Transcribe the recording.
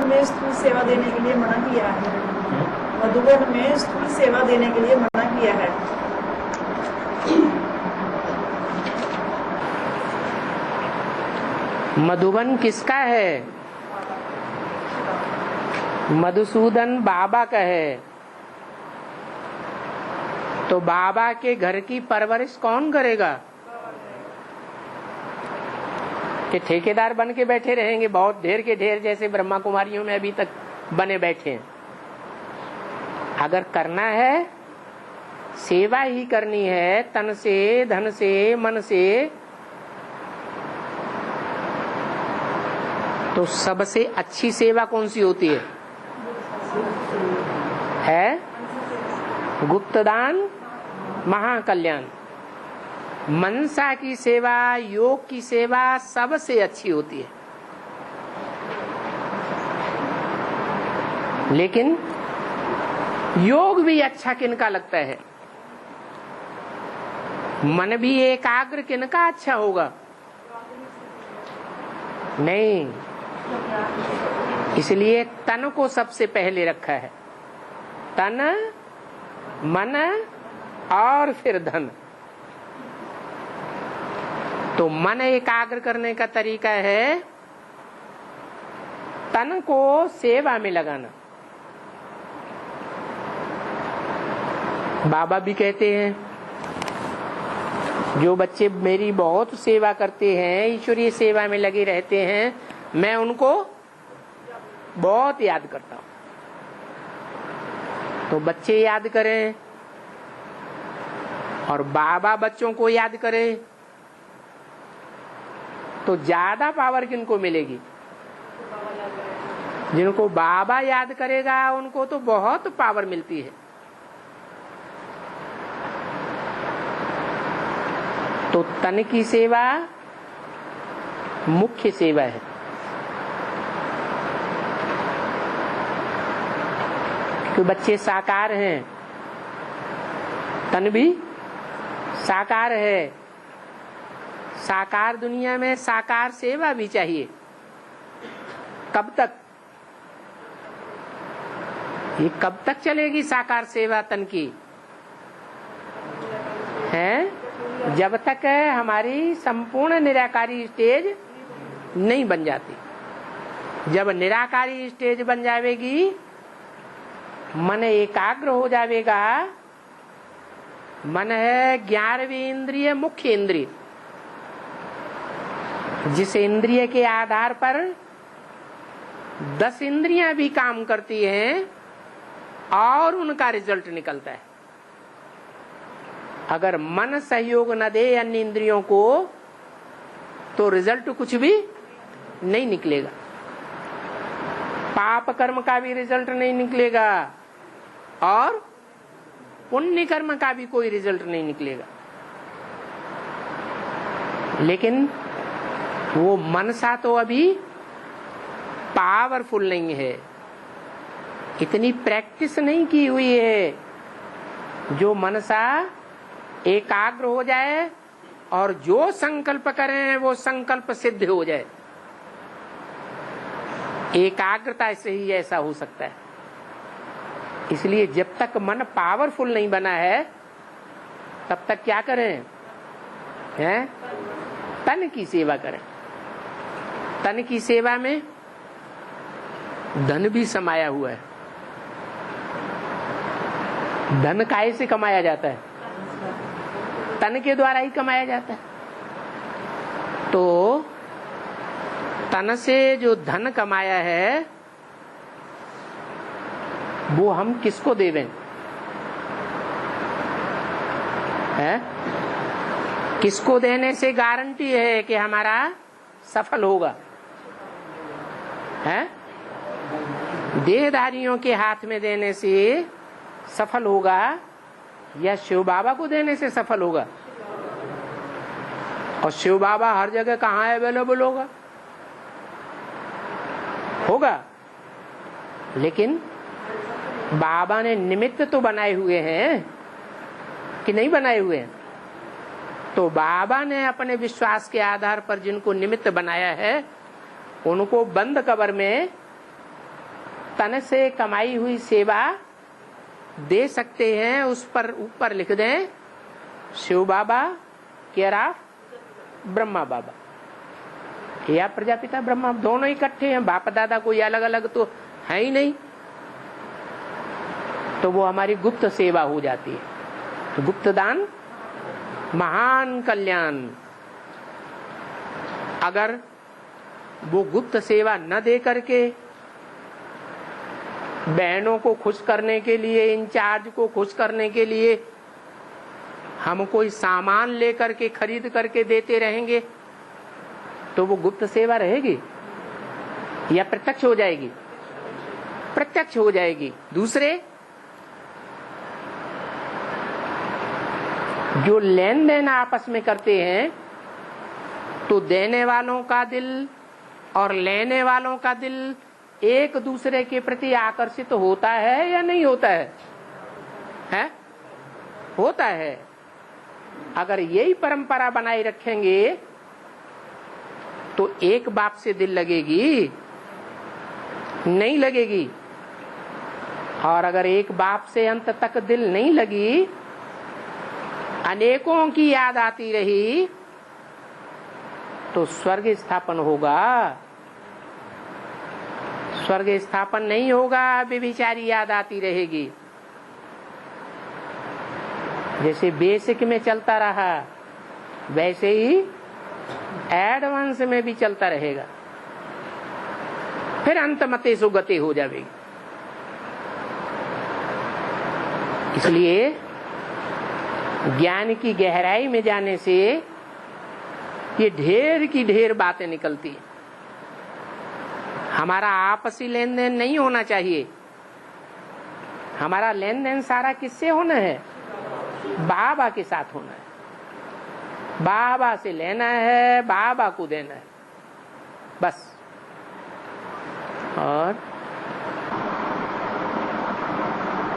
में स्थूल सेवा देने के लिए मना किया है। मधुबन में स्थूल सेवा देने के लिए मना किया है। मधुबन किसका है? मधुसूदन बाबा का है। तो बाबा के घर की परवरिश कौन करेगा? कि ठेकेदार बन के बैठे रहेंगे, बहुत ढेर के ढेर, जैसे ब्रह्मा कुमारियों में अभी तक बने बैठे हैं। अगर करना है, सेवा ही करनी है, तन से, धन से, मन से, तो सबसे अच्छी सेवा कौन सी होती है? गुप्तदान महाकल्याण। मनसा की सेवा, योग की सेवा सबसे अच्छी होती है। लेकिन योग भी अच्छा किनका लगता है? मन भी एकाग्र किनका अच्छा होगा? नहीं, इसलिए तन को सबसे पहले रखा है। तन, मन और फिर धन। तो मन एकाग्र करने का तरीका है तन को सेवा में लगाना। बाबा भी कहते हैं, जो बच्चे मेरी बहुत सेवा करते हैं, ईश्वरीय सेवा में लगे रहते हैं, मैं उनको बहुत याद करता हूं। तो बच्चे याद करें और बाबा बच्चों को याद करें, तो ज्यादा पावर किनको मिलेगी? जिनको बाबा याद करेगा उनको तो बहुत पावर मिलती है। तो तन की सेवा मुख्य सेवा है। तो बच्चे साकार हैं, तन भी साकार है। साकार दुनिया में साकार सेवा भी चाहिए। कब तक? ये कब तक चलेगी साकार सेवा तन की? है जब तक हमारी संपूर्ण निराकारी स्टेज नहीं बन जाती। जब निराकारी स्टेज बन जाएगी, मन एकाग्र हो जाएगा। मन है 11वीं इंद्रिय, मुख्य इंद्रिय, जिस इंद्रिय के आधार पर 10 इंद्रियां भी काम करती हैं और उनका रिजल्ट निकलता है। अगर मन सहयोग न दे अन्य इंद्रियों को, तो रिजल्ट कुछ भी नहीं निकलेगा। पाप कर्म का भी रिजल्ट नहीं निकलेगा और पुण्य कर्म का भी कोई रिजल्ट नहीं निकलेगा। लेकिन वो मनसा तो अभी पावरफुल नहीं है, इतनी प्रैक्टिस नहीं की हुई है जो मनसा एकाग्र हो जाए और जो संकल्प करें वो संकल्प सिद्ध हो जाए। एकाग्रता से ही ऐसा हो सकता है। इसलिए जब तक मन पावरफुल नहीं बना है, तब तक क्या करें? हैं? तन की सेवा करें। तन की सेवा में धन भी समाया हुआ है। धन काहे से कमाया जाता है? तन के द्वारा ही कमाया जाता है। तो तन से जो धन कमाया है वो हम किसको देवें? है? किसको देने से गारंटी है कि हमारा सफल होगा? है? देहधारियों के हाथ में देने से सफल होगा या शिव बाबा को देने से सफल होगा? और शिव बाबा हर जगह कहाँ अवेलेबल होगा? होगा। लेकिन बाबा ने निमित्त तो बनाए हुए हैं कि नहीं बनाए हुए हैं? तो बाबा ने अपने विश्वास के आधार पर जिनको निमित्त बनाया है, उनको बंद कबर में तन से कमाई हुई सेवा दे सकते हैं, उस पर ऊपर लिख दें शिव बाबा, केयर ऑफ ब्रह्मा बाबा या प्रजापिता ब्रह्मा, दोनों इकट्ठे हैं, बाप दादा कोई अलग अलग तो है ही नहीं। तो वो हमारी गुप्त सेवा हो जाती है। तो गुप्त दान महान कल्याण। अगर वो गुप्त सेवा न दे करके बहनों को खुश करने के लिए, इंचार्ज को खुश करने के लिए हम कोई सामान लेकर के खरीद करके देते रहेंगे तो वो गुप्त सेवा रहेगी या प्रत्यक्ष हो जाएगी? प्रत्यक्ष हो जाएगी। दूसरे, जो लेन देन आपस में करते हैं तो देने वालों का दिल और लेने वालों का दिल एक दूसरे के प्रति आकर्षित होता है या नहीं होता है? हैं? होता है। अगर यही परंपरा बनाए रखेंगे तो एक बाप से दिल लगेगी? नहीं लगेगी। और अगर एक बाप से अंत तक दिल नहीं लगी, अनेकों की याद आती रही, तो स्वर्ग स्थापन होगा? स्वर्ग स्थापन नहीं होगा, व्यभिचारी याद आती रहेगी। जैसे बेसिक में चलता रहा वैसे ही एडवांस में भी चलता रहेगा, फिर अंत मते सुगति हो जाएगी। इसलिए ज्ञान की गहराई में जाने से ये ढेर की ढेर बातें निकलती है। हमारा आपसी लेन देन नहीं होना चाहिए। हमारा लेन देन सारा किससे होना है? बाबा के साथ होना है। बाबा से लेना है, बाबा को देना है, बस। और